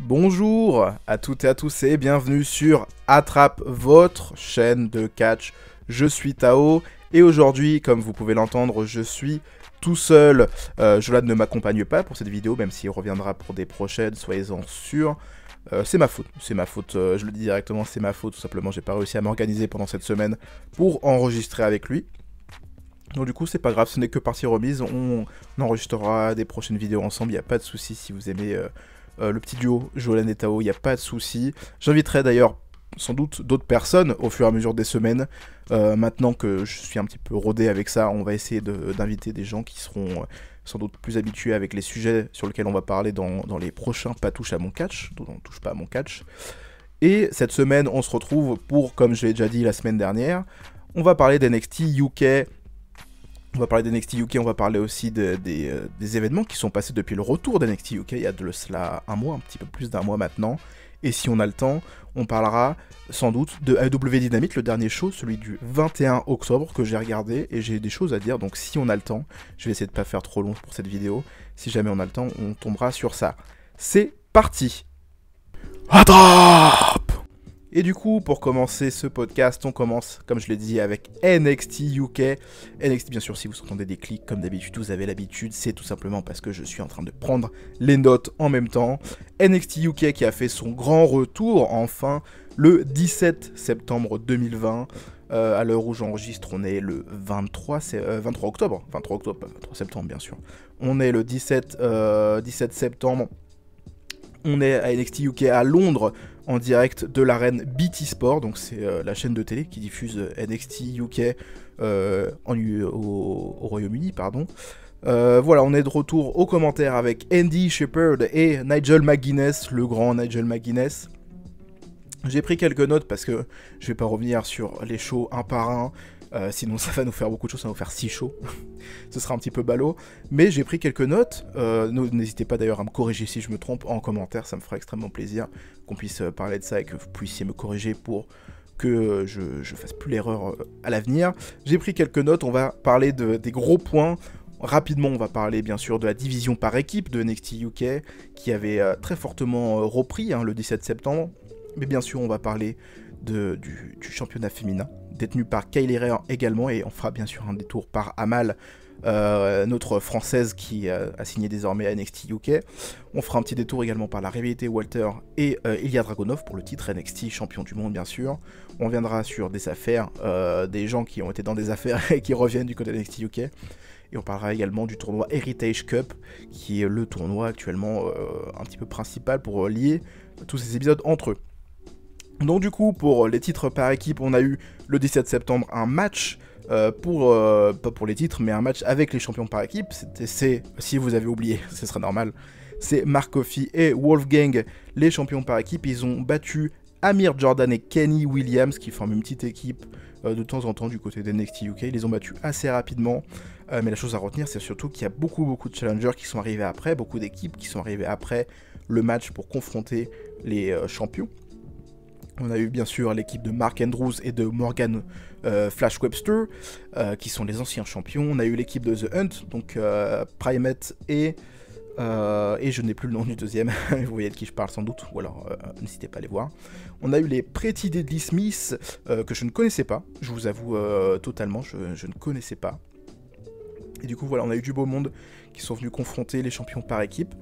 Bonjour à toutes et à tous et bienvenue sur Attrape, votre chaîne de catch. Je suis Tao et aujourd'hui, comme vous pouvez l'entendre, je suis tout seul. Jolan ne m'accompagne pas pour cette vidéo, même s'il reviendra pour des prochaines, soyez-en sûrs. C'est ma faute, je le dis directement, c'est ma faute, tout simplement, j'ai pas réussi à m'organiser pendant cette semaine pour enregistrer avec lui. Donc du coup c'est pas grave, ce n'est que partie remise, on enregistrera des prochaines vidéos ensemble, il n'y a pas de souci si vous aimez le petit duo Jolan et Tao, il n'y a pas de souci. J'inviterai d'ailleurs sans doute d'autres personnes au fur et à mesure des semaines. Maintenant que je suis un petit peu rodé avec ça, on va essayer d'inviter des gens qui seront sans doute plus habitués avec les sujets sur lesquels on va parler dans les prochains Pas touche à mon catch, dont on touche pas à mon catch. Et cette semaine on se retrouve pour, comme je l'ai déjà dit la semaine dernière, on va parler d'NXT UK. On va parler d'NXT UK, on va parler aussi des événements qui sont passés depuis le retour d'NXT UK, il y a de cela un mois, un petit peu plus d'un mois maintenant. Et si on a le temps, on parlera sans doute de AEW Dynamite, le dernier show, celui du 21 octobre que j'ai regardé, et j'ai des choses à dire, donc si on a le temps, je vais essayer de pas faire trop long pour cette vidéo, si jamais on a le temps, on tombera sur ça. C'est parti! Attrape! Et du coup, pour commencer ce podcast, on commence, comme je l'ai dit, avec NXT UK. NXT, bien sûr, si vous entendez des clics, comme d'habitude, vous avez l'habitude, c'est tout simplement parce que je suis en train de prendre les notes en même temps. NXT UK qui a fait son grand retour, enfin, le 17 septembre 2020. À l'heure où j'enregistre, on est le 23 octobre, pas 23 septembre, bien sûr. On est le 17 septembre. On est à NXT UK à Londres, en direct de l'arène BT Sport, donc c'est la chaîne de télé qui diffuse NXT UK au Royaume-Uni, pardon. Voilà, on est de retour aux commentaires avec Andy Shepherd et Nigel McGuinness, le grand Nigel McGuinness. J'ai pris quelques notes parce que je vais pas revenir sur les shows un par un, sinon ça va nous faire beaucoup de choses, ça va nous faire 6 shows. Ce sera un petit peu ballot, mais j'ai pris quelques notes. N'hésitez pas d'ailleurs à me corriger si je me trompe en commentaire, ça me fera extrêmement plaisir qu'on puisse parler de ça et que vous puissiez me corriger pour que je fasse plus l'erreur à l'avenir. J'ai pris quelques notes, on va parler des gros points. Rapidement, on va parler bien sûr de la division par équipe de NXT UK qui avait très fortement repris le 17 septembre. Mais bien sûr, on va parler du championnat féminin, détenu par Kylie Ray également, et on fera bien sûr un détour par Amal, notre française qui a signé désormais à NXT UK. On fera un petit détour également par la rivalité Walter et Ilya Dragunov pour le titre NXT champion du monde, bien sûr. On viendra sur des affaires, des gens qui ont été dans des affaires et qui reviennent du côté de NXT UK. Et on parlera également du tournoi Heritage Cup, qui est le tournoi actuellement un petit peu principal pour lier tous ces épisodes entre eux. Donc du coup, pour les titres par équipe, on a eu le 17 septembre un match, pas pour les titres, mais un match avec les champions par équipe. Si vous avez oublié, ce serait normal, c'est Mark Coffey et Wolfgang, les champions par équipe. Ils ont battu Amir Jordan et Kenny Williams, qui forment une petite équipe de temps en temps du côté de NXT UK. Ils les ont battus assez rapidement, mais la chose à retenir, c'est surtout qu'il y a beaucoup de challengers qui sont arrivés après, beaucoup d'équipes qui sont arrivées après le match pour confronter les champions. On a eu bien sûr l'équipe de Mark Andrews et de Morgan Flash Webster, qui sont les anciens champions. On a eu l'équipe de The Hunt, donc Primate et je n'ai plus le nom du deuxième, vous voyez de qui je parle sans doute, ou alors n'hésitez pas à les voir. On a eu les Pretty Deadly Smith, que je ne connaissais pas, je vous avoue totalement, je ne connaissais pas. Et du coup voilà, on a eu du beau monde qui sont venus confronter les champions par équipe.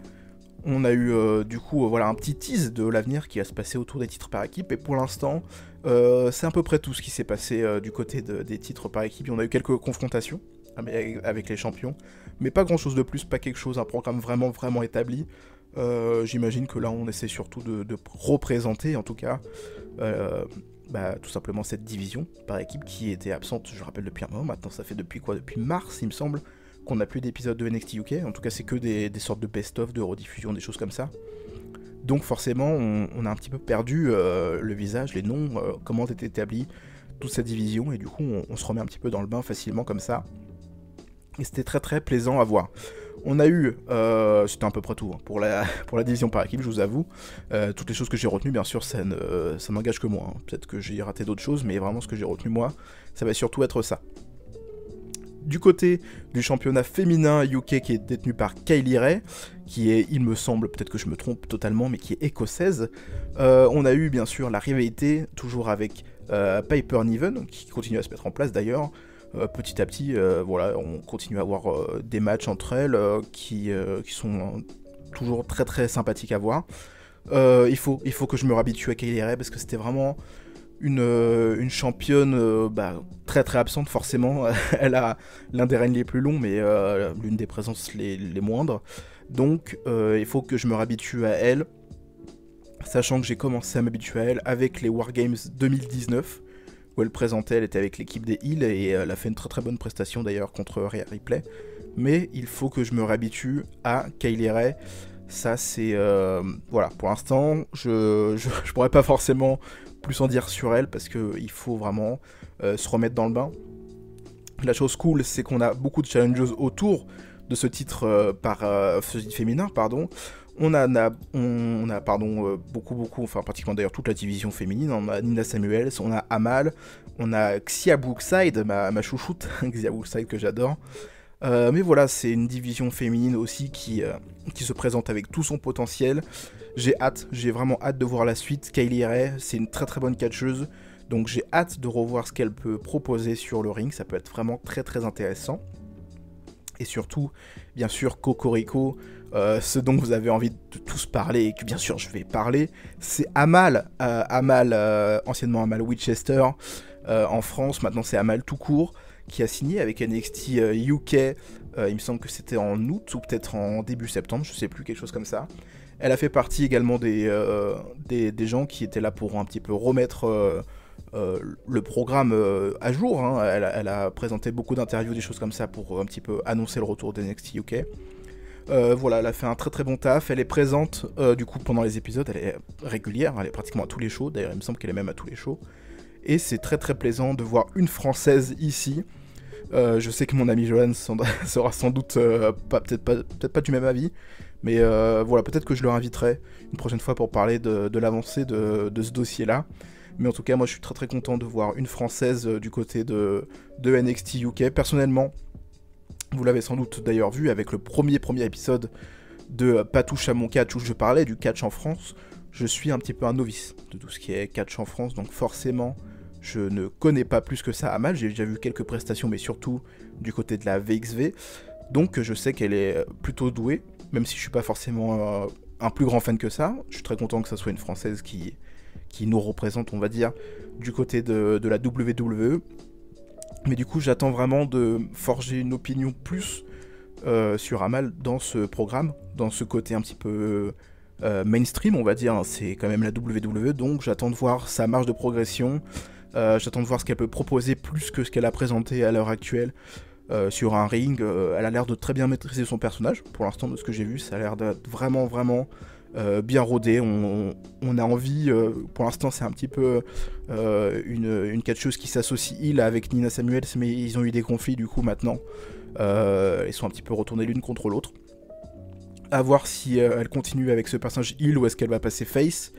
On a eu du coup voilà, un petit tease de l'avenir qui va se passer autour des titres par équipe, et pour l'instant c'est à peu près tout ce qui s'est passé du côté des titres par équipe. On a eu quelques confrontations avec les champions, mais pas grand chose de plus, pas quelque chose, un programme vraiment établi. J'imagine que là on essaie surtout de représenter en tout cas tout simplement cette division par équipe qui était absente, je rappelle, depuis un moment. Maintenant ça fait depuis mars il me semble qu'on n'a plus d'épisodes de NXT UK, en tout cas c'est que des sortes de best-of, de rediffusion, des choses comme ça. Donc forcément on a un petit peu perdu le visage, les noms, comment était établie toute cette division, et du coup on se remet un petit peu dans le bain facilement comme ça. Et c'était très plaisant à voir. On a eu, c'était à peu près tout pour la division par équipe, je vous avoue. Toutes les choses que j'ai retenues, bien sûr, ça n'engage que moi. Peut-être que j'ai raté d'autres choses, mais vraiment ce que j'ai retenu moi, ça va surtout être ça. Du côté du championnat féminin UK qui est détenu par Kylie Rae, qui est, il me semble, peut-être que je me trompe totalement, mais qui est écossaise. On a eu bien sûr la rivalité, toujours avec Piper Niven, qui continue à se mettre en place d'ailleurs. Petit à petit, voilà, on continue à avoir des matchs entre elles qui sont toujours très très sympathiques à voir. Il faut que je me réhabitue à Kylie Rae parce que c'était vraiment une championne très très absente forcément. Elle a l'un des règnes les plus longs mais l'une des présences les moindres. Donc il faut que je me réhabitue à elle, sachant que j'ai commencé à m'habituer à elle avec les Wargames 2019 où elle présentait, elle était avec l'équipe des Heels et elle a fait une très très bonne prestation d'ailleurs contre Rhea Ripley. Mais il faut que je me réhabitue à Kylie Rae. Ça c'est... voilà, pour l'instant, je pourrais pas forcément plus en dire sur elle parce qu'il faut vraiment se remettre dans le bain. La chose cool, c'est qu'on a beaucoup de challenges autour de ce titre féminin, pardon. On a beaucoup, enfin pratiquement d'ailleurs toute la division féminine. On a Nina Samuels, on a Amal, on a Xia Brookside, ma chouchoute, Xia Brookside que j'adore. Mais voilà, c'est une division féminine aussi qui se présente avec tout son potentiel. J'ai vraiment hâte de voir la suite. Kylie Rae, c'est une très très bonne catcheuse, donc j'ai hâte de revoir ce qu'elle peut proposer sur le ring, ça peut être vraiment très très intéressant. Et surtout, bien sûr, Cocorico, ce dont vous avez envie de tous parler, et que bien sûr je vais parler, c'est Amal, anciennement Amal Winchester, en France, maintenant c'est Amal tout court, qui a signé avec NXT UK, il me semble que c'était en août, ou peut-être en début septembre, je sais plus, quelque chose comme ça. Elle a fait partie également des gens qui étaient là pour un petit peu remettre le programme à jour. Hein. Elle a présenté beaucoup d'interviews, des choses comme ça, pour un petit peu annoncer le retour d'NXT UK. Voilà, elle a fait un très très bon taf. Elle est présente du coup pendant les épisodes, elle est régulière, elle est pratiquement à tous les shows. D'ailleurs, il me semble qu'elle est même à tous les shows. Et c'est très très plaisant de voir une Française ici. Je sais que mon ami Johan sera sans doute peut-être pas du même avis. Mais voilà, peut-être que je le réinviterai une prochaine fois pour parler de l'avancée de ce dossier-là. Mais en tout cas, moi je suis très très content de voir une Française du côté de NXT UK. Personnellement, vous l'avez sans doute d'ailleurs vu avec le premier épisode de Pas touche à mon catch où je parlais du catch en France. Je suis un petit peu un novice de tout ce qui est catch en France, donc forcément, je ne connais pas plus que ça Amal. J'ai déjà vu quelques prestations, mais surtout du côté de la VXV. Donc je sais qu'elle est plutôt douée, même si je suis pas forcément un plus grand fan que ça. Je suis très content que ça soit une Française qui nous représente, on va dire, du côté de la WWE. Mais du coup, j'attends vraiment de forger une opinion plus sur Amal dans ce programme, dans ce côté un petit peu mainstream, on va dire. C'est quand même la WWE, donc j'attends de voir sa marge de progression. J'attends de voir ce qu'elle peut proposer plus que ce qu'elle a présenté à l'heure actuelle. Sur un ring, elle a l'air de très bien maîtriser son personnage. Pour l'instant, de ce que j'ai vu, ça a l'air d'être vraiment bien rodé. On a envie, pour l'instant c'est un petit peu une catcheuse qui s'associe avec Nina Samuels, mais ils ont eu des conflits du coup maintenant. Ils sont un petit peu retournés l'une contre l'autre. À voir si elle continue avec ce personnage heel ou est-ce qu'elle va passer face.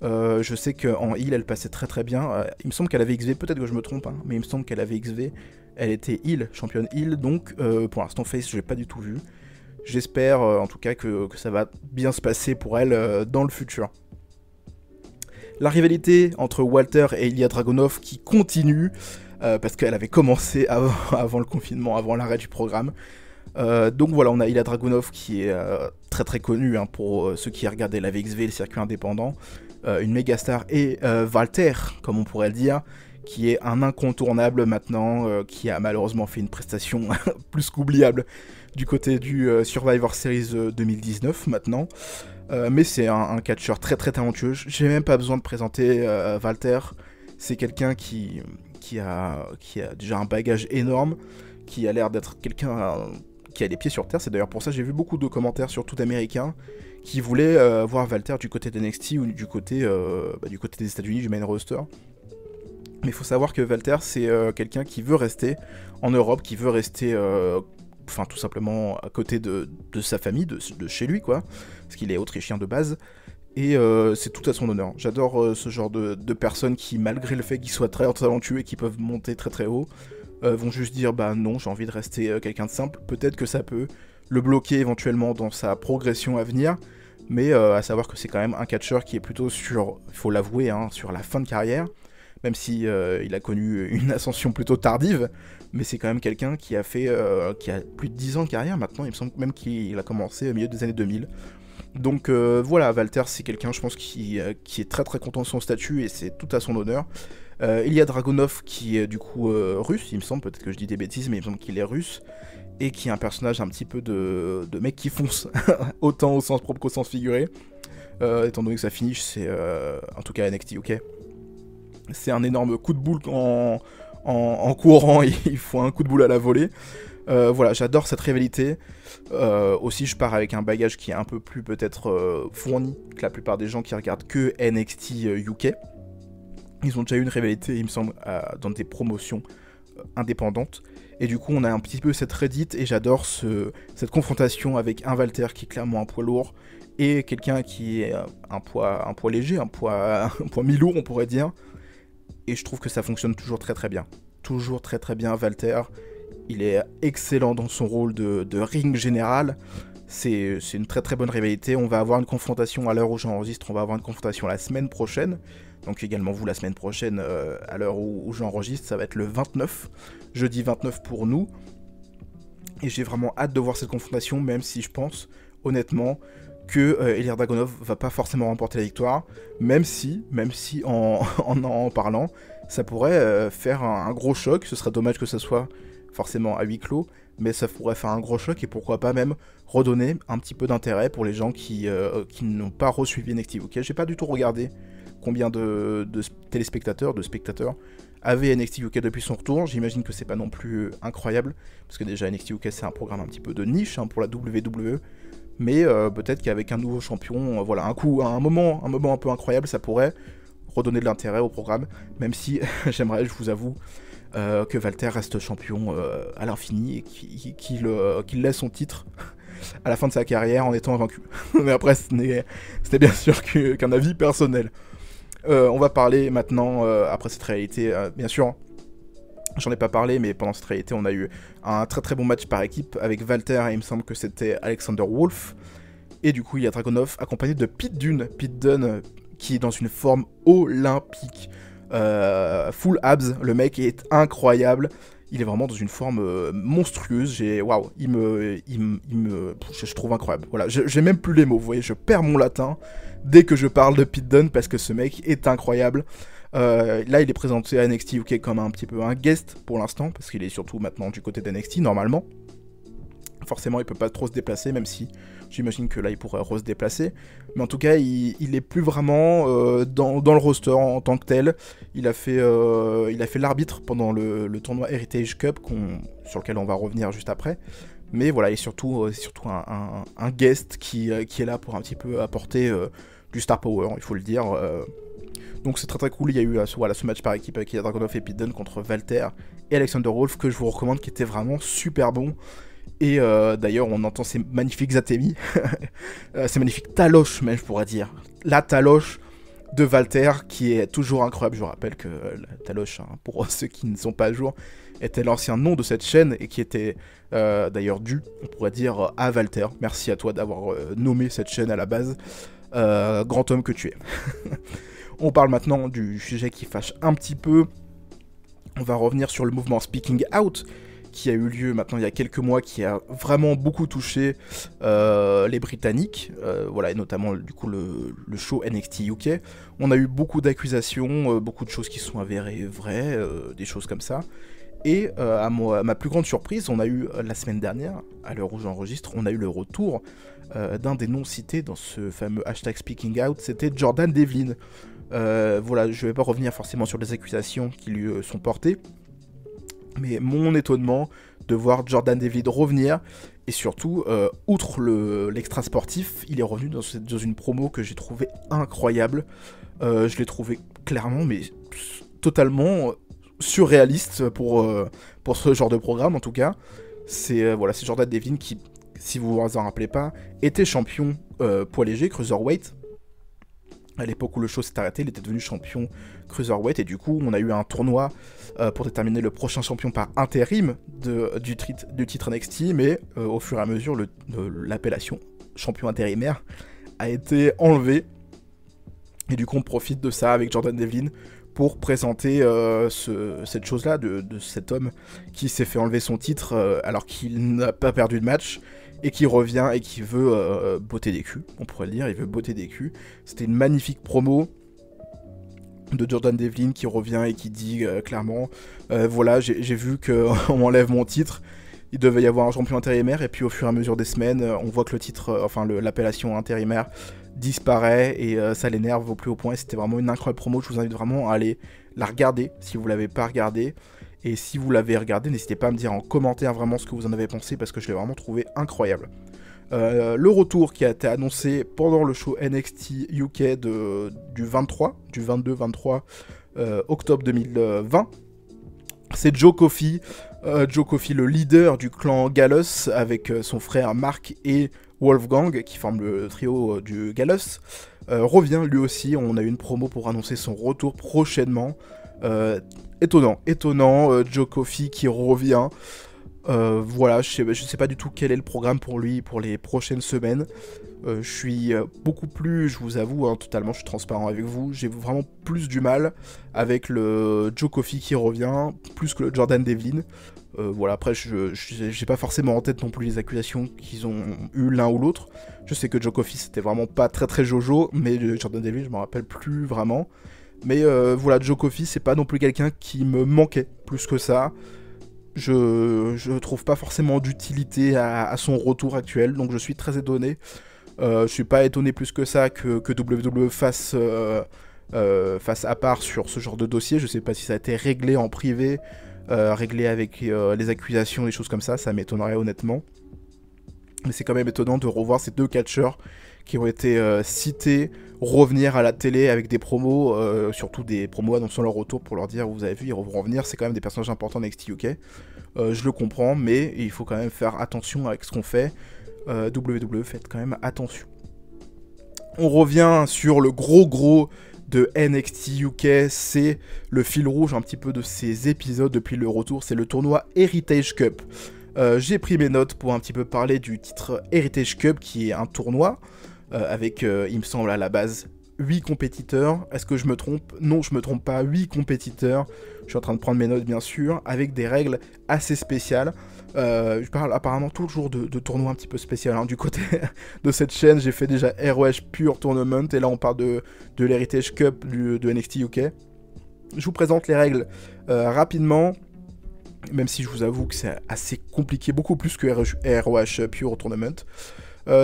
Je sais qu'en heel elle passait très très bien. Il me semble qu'elle avait XV, peut-être que je me trompe, hein, mais il me semble qu'elle avait XV. Elle était heel, championne heel, donc pour l'instant face je l'ai pas du tout vu. J'espère en tout cas que ça va bien se passer pour elle dans le futur. La rivalité entre Walter et Ilya Dragunov qui continue, parce qu'elle avait commencé avant le confinement, avant l'arrêt du programme. Donc voilà, on a Ilya Dragunov qui est très très connu hein, pour ceux qui regardaient la VXV, le circuit indépendant, une méga star, et Walter, comme on pourrait le dire, qui est un incontournable maintenant, qui a malheureusement fait une prestation plus qu'oubliable du côté du Survivor Series 2019 maintenant. Mais c'est un catcheur très très talentueux. J'ai même pas besoin de présenter Walter. C'est quelqu'un qui a déjà un bagage énorme, qui a l'air d'être quelqu'un qui a les pieds sur terre. C'est d'ailleurs pour ça que j'ai vu beaucoup de commentaires, surtout américains, qui voulaient voir Walter du côté d'NXT ou du côté des États-Unis, du main roster. Mais il faut savoir que Walter, c'est quelqu'un qui veut rester en Europe, qui veut rester, tout simplement à côté de sa famille, de chez lui, quoi, parce qu'il est autrichien de base, et c'est tout à son honneur. J'adore ce genre de personnes qui, malgré le fait qu'ils soient très talentueux et qui peuvent monter très très haut, vont juste dire bah non, j'ai envie de rester quelqu'un de simple. Peut-être que ça peut le bloquer éventuellement dans sa progression à venir, mais à savoir que c'est quand même un catcheur qui est plutôt sur, il faut l'avouer, hein, sur la fin de carrière, même si il a connu une ascension plutôt tardive, mais c'est quand même quelqu'un qui a fait, qui a plus de 10 ans de carrière maintenant, il me semble même qu'il a commencé au milieu des années 2000. Donc voilà, Walter c'est quelqu'un je pense qui est très très content de son statut et c'est tout à son honneur. Ilya Dragunov qui est du coup russe, il me semble, peut-être que je dis des bêtises, mais il me semble qu'il est russe, et qui est un personnage un petit peu de mec qui fonce, autant au sens propre qu'au sens figuré, étant donné que sa finish c'est, en tout cas NXT UK, c'est un énorme coup de boule en courant, il faut un coup de boule à la volée. Voilà, j'adore cette rivalité. Aussi, je pars avec un bagage qui est un peu plus peut-être fourni que la plupart des gens qui regardent que NXT UK. Ils ont déjà eu une rivalité, il me semble, dans des promotions indépendantes. Et du coup, on a un petit peu cette Reddit, et j'adore cette confrontation avec un Walter qui est clairement un poids lourd, et quelqu'un qui est un poids léger, un poids mi-lourd, on pourrait dire. Et je trouve que ça fonctionne toujours très très bien. Toujours très très bien, Walter. Il est excellent dans son rôle de ring général. C'est une très très bonne rivalité. On va avoir une confrontation à l'heure où j'enregistre. On va avoir une confrontation la semaine prochaine. Donc également vous la semaine prochaine, à l'heure où j'enregistre, ça va être le 29. Jeudi 29 pour nous. Et j'ai vraiment hâte de voir cette confrontation, même si je pense, honnêtement, que Ilya Dragunov va pas forcément remporter la victoire. Même si en parlant, ça pourrait faire un gros choc. Ce serait dommage que ce soit forcément à huis clos, mais ça pourrait faire un gros choc, et pourquoi pas même redonner un petit peu d'intérêt pour les gens qui n'ont pas resuivi NXT UK. J'ai pas du tout regardé combien de téléspectateurs, de spectateurs avaient NXT UK depuis son retour. J'imagine que c'est pas non plus incroyable, parce que déjà NXT UK c'est un programme un petit peu de niche hein, pour la WWE, mais peut-être qu'avec un nouveau champion, voilà, un moment un peu incroyable, ça pourrait redonner de l'intérêt au programme, même si j'aimerais, je vous avoue, que Walter reste champion à l'infini et qu'il laisse son titre à la fin de sa carrière en étant invaincu. Mais après, c'était bien sûr qu'un avis personnel. On va parler maintenant, après cette réalité, bien sûr, j'en ai pas parlé, mais pendant cette réalité, on a eu un très très bon match par équipe avec Walter, et il me semble que c'était Alexander Wolf, et du coup, il y a Dragunov accompagné de Pete Dunne, qui est dans une forme olympique. Full abs, le mec est incroyable, il est vraiment dans une forme monstrueuse, waouh, je trouve incroyable, voilà, j'ai même plus les mots, vous voyez, je perds mon latin dès que je parle de Pete Dunne, parce que ce mec est incroyable. Là il est présenté à NXT UK comme un petit peu un guest pour l'instant, parce qu'il est surtout maintenant du côté d'NXT normalement. Forcément, il peut pas trop se déplacer, même si j'imagine que là, il pourrait se déplacer. Mais en tout cas, il est plus vraiment dans le roster en tant que tel. Il a fait l'arbitre pendant le tournoi Heritage Cup, sur lequel on va revenir juste après. Mais voilà, il est surtout un guest qui est là pour un petit peu apporter du star power, il faut le dire. Donc c'est très très cool. Il y a eu ce match par équipe avec Dragunov et Pete Dunne contre Walter et Alexander Wolf, que je vous recommande, qui était vraiment super bon. Et d'ailleurs, on entend ces magnifiques atémies, ces magnifiques taloches, même je pourrais dire. La taloche de Walter, qui est toujours incroyable. Je vous rappelle que la taloche, hein, pour ceux qui ne sont pas à jour, était l'ancien nom de cette chaîne, et qui était d'ailleurs dû, on pourrait dire, à Walter. Merci à toi d'avoir nommé cette chaîne à la base. Grand homme que tu es. On parle maintenant du sujet qui fâche un petit peu. On va revenir sur le mouvement Speaking Out, qui a eu lieu maintenant il y a quelques mois, qui a vraiment beaucoup touché les Britanniques, voilà, et notamment du coup le show NXT UK. On a eu beaucoup d'accusations, beaucoup de choses qui sont avérées vraies, des choses comme ça. Et à ma plus grande surprise, on a eu la semaine dernière, à l'heure où j'enregistre, on a eu le retour d'un des noms cités dans ce fameux hashtag Speaking Out, c'était Jordan Devlin. Voilà, je vais pas revenir forcément sur les accusations qui lui sont portées, mais mon étonnement de voir Jordan Devlin revenir, et surtout, outre l'extra sportif, il est revenu dans une promo que j'ai trouvé incroyable. Je l'ai trouvé clairement, mais totalement surréaliste pour ce genre de programme, en tout cas. C'est Jordan Devlin qui, si vous vous en rappelez pas, était champion poids léger, cruiserweight, à l'époque où le show s'est arrêté, il était devenu champion Cruiserweight, et du coup, on a eu un tournoi pour déterminer le prochain champion par intérim du titre NXT, mais au fur et à mesure, l'appellation champion intérimaire a été enlevée, et du coup, on profite de ça avec Jordan Devlin pour présenter cette chose-là, de cet homme qui s'est fait enlever son titre alors qu'il n'a pas perdu de match, et qui revient et qui veut botter des culs, on pourrait le dire, il veut botter des culs. C'était une magnifique promo de Jordan Devlin qui revient et qui dit clairement, voilà, j'ai vu qu'on m'enlève mon titre, il devait y avoir un champion intérimaire, et puis au fur et à mesure des semaines, on voit que le titre, l'appellation intérimaire disparaît, et ça l'énerve au plus haut point, et c'était vraiment une incroyable promo. Je vous invite vraiment à aller la regarder, si vous l'avez pas regardée. Et si vous l'avez regardé, n'hésitez pas à me dire en commentaire vraiment ce que vous en avez pensé, parce que je l'ai vraiment trouvé incroyable. Le retour qui a été annoncé pendant le show NXT UK du 22-23 octobre 2020, c'est Joe Coffey. Joe Coffey, le leader du clan Gallus, avec son frère Mark et Wolfgang, qui forment le trio du Gallus, revient lui aussi. On a eu une promo pour annoncer son retour prochainement. Étonnant, Joe Coffey qui revient. Voilà, je sais pas du tout quel est le programme pour lui pour les prochaines semaines. Je suis beaucoup plus, je vous avoue, totalement, je suis transparent avec vous, j'ai vraiment plus du mal avec le Joe Coffey qui revient, plus que le Jordan Devlin. Voilà, après, j'ai pas forcément en tête non plus les accusations qu'ils ont eu l'un ou l'autre. Je sais que Joe Coffey c'était vraiment pas très jojo, mais le Jordan Devlin, je m'en rappelle plus vraiment. Mais voilà, Joe Coffey, c'est pas non plus quelqu'un qui me manquait plus que ça. Je trouve pas forcément d'utilité à son retour actuel, donc je suis très étonné. Je suis pas étonné plus que ça que WWE fasse à part sur ce genre de dossier. Je sais pas si ça a été réglé en privé, réglé avec les accusations, des choses comme ça m'étonnerait honnêtement. Mais c'est quand même étonnant de revoir ces deux catcheurs qui ont été cités revenir à la télé avec des promos, surtout des promos annonçant leur retour pour leur dire vous avez vu, ils vont revenir, c'est quand même des personnages importants de NXT UK. Je le comprends, mais il faut quand même faire attention avec ce qu'on fait. WWE, faites quand même attention. On revient sur le gros de NXT UK, c'est le fil rouge un petit peu de ces épisodes depuis le retour, c'est le tournoi Heritage Cup. J'ai pris mes notes pour un petit peu parler du titre Heritage Cup, qui est un tournoi avec, il me semble à la base, 8 compétiteurs. Est-ce que je me trompe? Non, je me trompe pas, 8 compétiteurs. Je suis en train de prendre mes notes bien sûr, avec des règles assez spéciales. Je parle apparemment toujours de tournois un petit peu spécial, hein. Du côté de cette chaîne, j'ai fait déjà ROH Pure Tournament, et là on parle de l'Heritage Cup de NXT UK. Je vous présente les règles rapidement, même si je vous avoue que c'est assez compliqué, beaucoup plus que ROH Pure Tournament.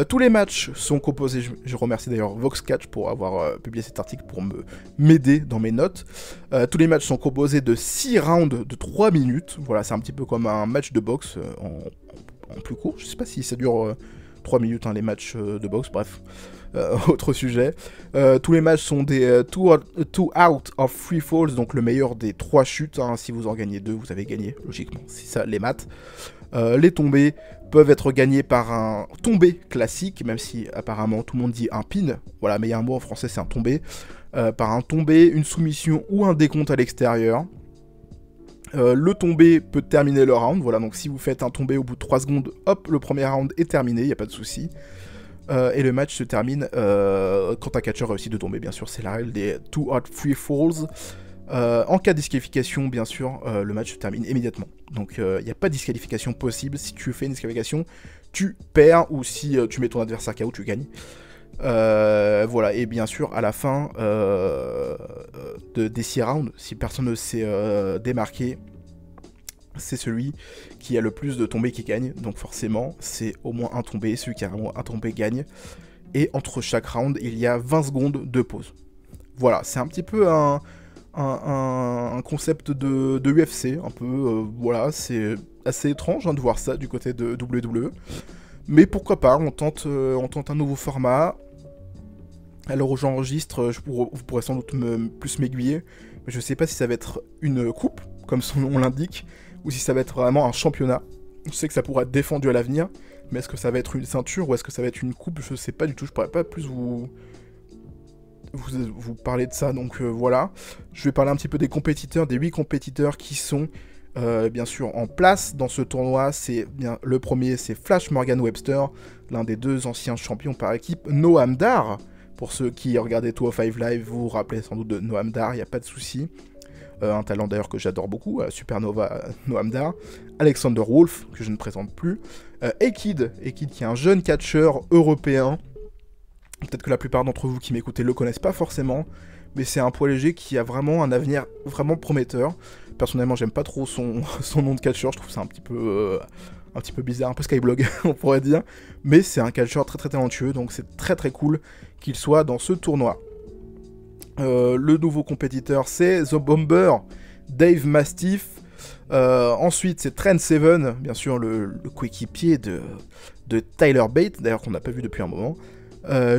Tous les matchs sont composés, je remercie d'ailleurs VoxCatch pour avoir publié cet article pour m'aider dans mes notes. Tous les matchs sont composés de 6 rounds de 3 minutes, voilà, c'est un petit peu comme un match de boxe en plus court. Je sais pas si ça dure 3 minutes, hein, les matchs de boxe, bref, autre sujet. Tous les matchs sont des 2 out of 3 falls, donc le meilleur des 3 chutes, hein. Si vous en gagnez 2, vous avez gagné, logiquement, c'est ça les maths. Les tombées peuvent être gagnées par un tombé classique, même si apparemment tout le monde dit un pin, voilà, mais il y a un mot en français, c'est un tombé. Par un tombé, une soumission ou un décompte à l'extérieur. Le tombé peut terminer le round, voilà, donc si vous faites un tombé au bout de 3 secondes, hop, le premier round est terminé, il n'y a pas de souci. Et le match se termine quand un catcheur réussit de tomber, bien sûr, c'est la règle des 2 out 3 falls. En cas de disqualification, bien sûr, le match se termine immédiatement. Donc il n'y a pas de disqualification possible. Si tu fais une disqualification, tu perds, ou si tu mets ton adversaire KO, tu gagnes. Voilà, et bien sûr, à la fin des 6 rounds, si personne ne s'est démarqué, c'est celui qui a le plus de tombées qui gagne. Donc forcément, c'est au moins un tombé. Celui qui a vraiment un tombé gagne. Et entre chaque round, il y a 20 secondes de pause. Voilà, c'est un petit peu un concept de UFC, un peu, voilà, c'est assez étrange, hein, de voir ça du côté de WWE. Mais pourquoi pas, on tente un nouveau format. Alors où j'enregistre, vous pourrez sans doute plus m'aiguiller, mais je sais pas si ça va être une coupe, comme son nom l'indique, ou si ça va être vraiment un championnat. Je sais que ça pourra être défendu à l'avenir, mais est-ce que ça va être une ceinture ou est-ce que ça va être une coupe? Je sais pas du tout, je pourrais pas plus vous parler de ça, donc voilà. Je vais parler un petit peu des compétiteurs, des 8 compétiteurs qui sont bien sûr en place dans ce tournoi. Le premier, c'est Flash Morgan Webster, l'un des 2 anciens champions par équipe. Noam Dar, pour ceux qui regardaient 205 Live, vous vous rappelez sans doute de Noam Dar, il n'y a pas de souci. Un talent d'ailleurs que j'adore beaucoup, Supernova Noam Dar. Alexander Wolf, que je ne présente plus. Ekid qui est un jeune catcheur européen. Peut-être que la plupart d'entre vous qui m'écoutez le connaissent pas forcément, mais c'est un poids léger qui a vraiment un avenir vraiment prometteur. Personnellement, j'aime pas trop son nom de catcheur, je trouve ça un petit peu bizarre, un peu Skyblog, on pourrait dire. Mais c'est un catcheur très très talentueux, donc c'est très très cool qu'il soit dans ce tournoi. Le nouveau compétiteur, c'est The Bomber, Dave Mastiff. Ensuite, c'est Trent Seven, bien sûr, le coéquipier de Tyler Bate, d'ailleurs qu'on n'a pas vu depuis un moment.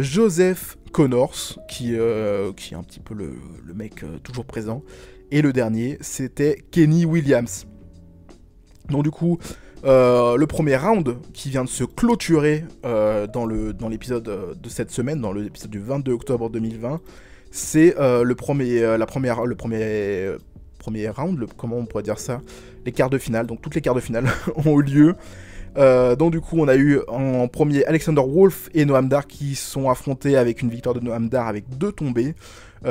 Joseph Connors, qui est un petit peu le mec toujours présent. Et le dernier, c'était Kenny Williams. Donc du coup, le premier round qui vient de se clôturer dans l'épisode de cette semaine, dans l'épisode du 22 octobre 2020, c'est le premier round, comment on pourrait dire ça, les quarts de finale. Donc toutes les quarts de finale ont eu lieu. Donc du coup on a eu en premier Alexander Wolf et Noam Dar qui sont affrontés avec une victoire de Noam Dar avec 2 tombées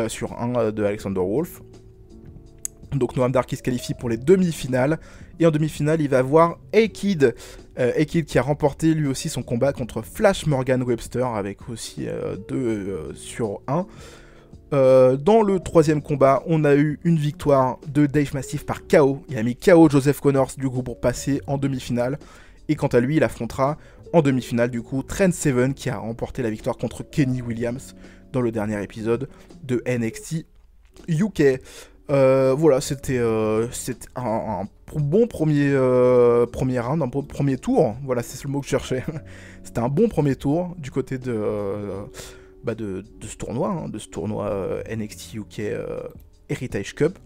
sur un de Alexander Wolf. Donc Noam Dar qui se qualifie pour les demi-finales. Et en demi-finale il va avoir Ekid. Ekid qui a remporté lui aussi son combat contre Flash Morgan Webster avec aussi 2 sur 1. Dans le troisième combat, on a eu une victoire de Dave Mastiff par KO. Il a mis KO Joseph Connors du coup pour passer en demi-finale. Et quant à lui, il affrontera en demi-finale du coup Trent Seven qui a remporté la victoire contre Kenny Williams dans le dernier épisode de NXT UK. Voilà, c'était un bon premier round, un bon premier tour. Voilà, c'est le mot que je cherchais. C'était un bon premier tour du côté de ce tournoi, NXT UK Heritage Cup.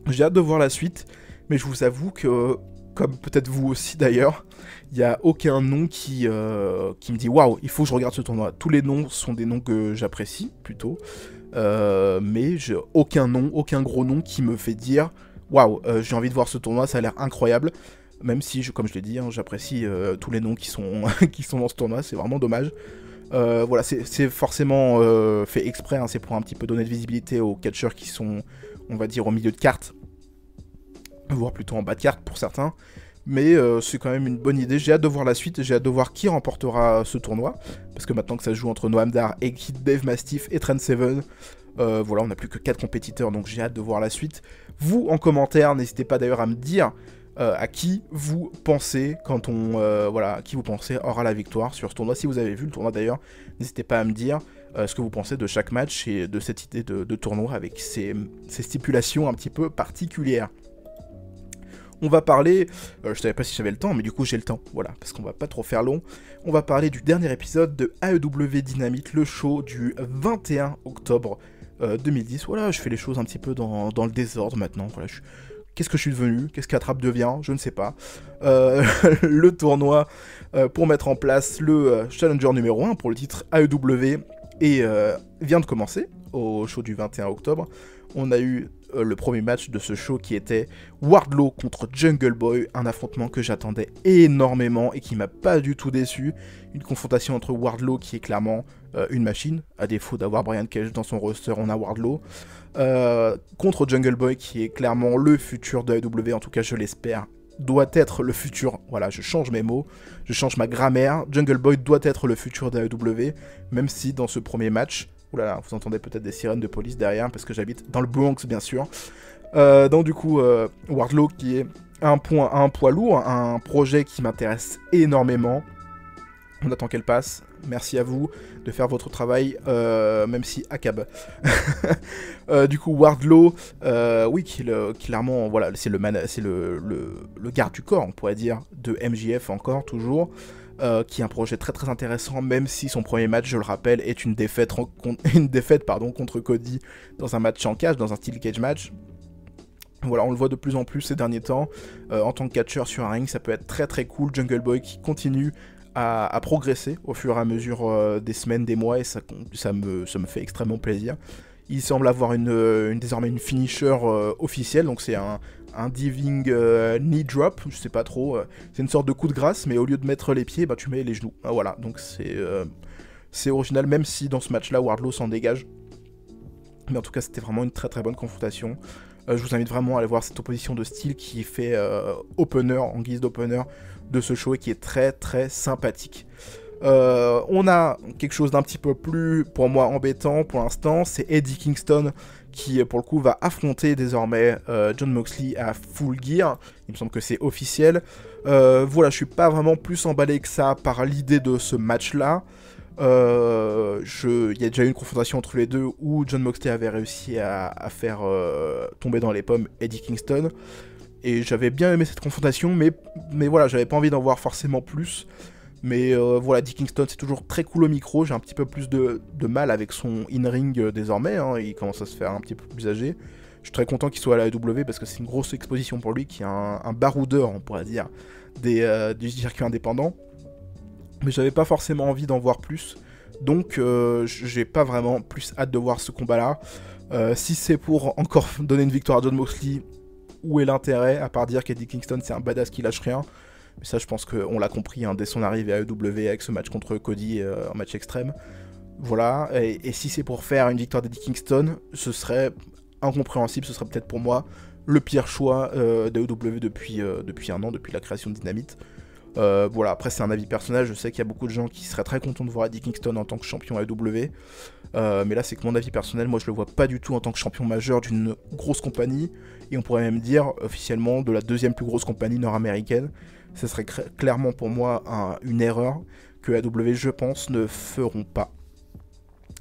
J'ai hâte de voir la suite, mais je vous avoue que, comme peut-être vous aussi d'ailleurs, il n'y a aucun nom qui me dit waouh, il faut que je regarde ce tournoi. Tous les noms sont des noms que j'apprécie plutôt, mais j'ai aucun gros nom qui me fait dire waouh, j'ai envie de voir ce tournoi, ça a l'air incroyable. Même si, comme je l'ai dit, j'apprécie tous les noms qui sont dans ce tournoi, c'est vraiment dommage. Voilà, c'est forcément fait exprès, hein, c'est pour un petit peu donner de visibilité aux catcheurs qui sont, on va dire, au milieu de carte, voire plutôt en bas de carte pour certains. Mais c'est quand même une bonne idée. J'ai hâte de voir la suite, j'ai hâte de voir qui remportera ce tournoi. Parce que maintenant que ça se joue entre Noam Dar, Ekid, Dave Mastiff et Trent Seven, voilà, on n'a plus que 4 compétiteurs, donc j'ai hâte de voir la suite. Vous, en commentaire, n'hésitez pas d'ailleurs à me dire à qui vous pensez qui vous pensez aura la victoire sur ce tournoi. Si vous avez vu le tournoi d'ailleurs, n'hésitez pas à me dire ce que vous pensez de chaque match et de cette idée de tournoi avec ces stipulations un petit peu particulières. On va parler, je savais pas si j'avais le temps, mais du coup j'ai le temps, voilà, parce qu'on va pas trop faire long. On va parler du dernier épisode de AEW Dynamite, le show du 21 octobre 2010. Voilà, je fais les choses un petit peu dans le désordre maintenant, voilà, qu'est-ce que je suis devenu? Qu'est-ce qu'Attrape devient? Je ne sais pas. Le tournoi pour mettre en place le challenger numéro 1 pour le titre AEW vient de commencer au show du 21 octobre. On a eu le premier match de ce show qui était Wardlow contre Jungle Boy, un affrontement que j'attendais énormément et qui m'a pas du tout déçu. Une confrontation entre Wardlow qui est clairement une machine, à défaut d'avoir Brian Cage dans son roster, on a Wardlow, contre Jungle Boy qui est clairement le futur de AEW, en tout cas je l'espère, doit être le futur, voilà, je change mes mots, je change ma grammaire, Jungle Boy doit être le futur de AEW, même si dans ce premier match, oulala, vous entendez peut-être des sirènes de police derrière, parce que j'habite dans le Bronx bien sûr, donc du coup, Wardlow qui est un poids lourd, un projet qui m'intéresse énormément. On attend qu'elle passe. Merci à vous de faire votre travail, même si ACAB. Du coup, Wardlow, oui, clairement, voilà, c'est le garde du corps, on pourrait dire, de MJF encore, toujours, qui est un projet très très intéressant, même si son premier match, je le rappelle, est une défaite contre Cody dans un match en cage, dans un steel cage match. Voilà, on le voit de plus en plus ces derniers temps. En tant que catcheur sur un ring, ça peut être très très cool. Jungle Boy qui continue à progresser au fur et à mesure des semaines, des mois, et ça me fait extrêmement plaisir. Il semble avoir désormais une finisher officielle, donc c'est un diving knee drop, je sais pas trop, c'est une sorte de coup de grâce, mais au lieu de mettre les pieds, bah, tu mets les genoux. Ah, voilà, donc c'est original, même si dans ce match-là, Wardlow s'en dégage. Mais en tout cas, c'était vraiment une très très bonne confrontation. Je vous invite vraiment à aller voir cette opposition de style qui fait opener, en guise d'opener de ce show et qui est très très sympathique. On a quelque chose d'un petit peu plus, pour moi, embêtant pour l'instant, c'est Eddie Kingston qui, pour le coup, va affronter désormais Jon Moxley à Full Gear. Il me semble que c'est officiel. Voilà, je suis pas vraiment plus emballé que ça par l'idée de ce match-là. Il y a déjà eu une confrontation entre les deux où Jon Moxley avait réussi à faire tomber dans les pommes Eddie Kingston. Et j'avais bien aimé cette confrontation, mais voilà, j'avais pas envie d'en voir forcément plus. Mais voilà, Eddie Kingston, c'est toujours très cool au micro. J'ai un petit peu plus de mal avec son in-ring désormais. Hein. Il commence à se faire un petit peu plus âgé. Je suis très content qu'il soit à la AEW parce que c'est une grosse exposition pour lui, qui est un baroudeur, on pourrait dire, du circuit indépendant. Mais j'avais pas forcément envie d'en voir plus. Donc j'ai pas vraiment plus hâte de voir ce combat-là. Si c'est pour encore donner une victoire à Jon Moxley, où est l'intérêt, à part dire qu'Eddie Kingston c'est un badass qui lâche rien. Mais ça, je pense qu'on l'a compris hein, dès son arrivée à AEW avec ce match contre Cody en match extrême. Voilà, et si c'est pour faire une victoire d'Eddie Kingston, ce serait incompréhensible, ce serait peut-être pour moi le pire choix d'AEW depuis un an, depuis la création de Dynamite. Voilà, après c'est un avis personnel, je sais qu'il y a beaucoup de gens qui seraient très contents de voir Eddie Kingston en tant que champion AEW. Mais là c'est que mon avis personnel, moi je le vois pas du tout en tant que champion majeur d'une grosse compagnie. Et on pourrait même dire officiellement de la deuxième plus grosse compagnie nord-américaine. Ce serait clairement pour moi une erreur que AEW, je pense, ne feront pas.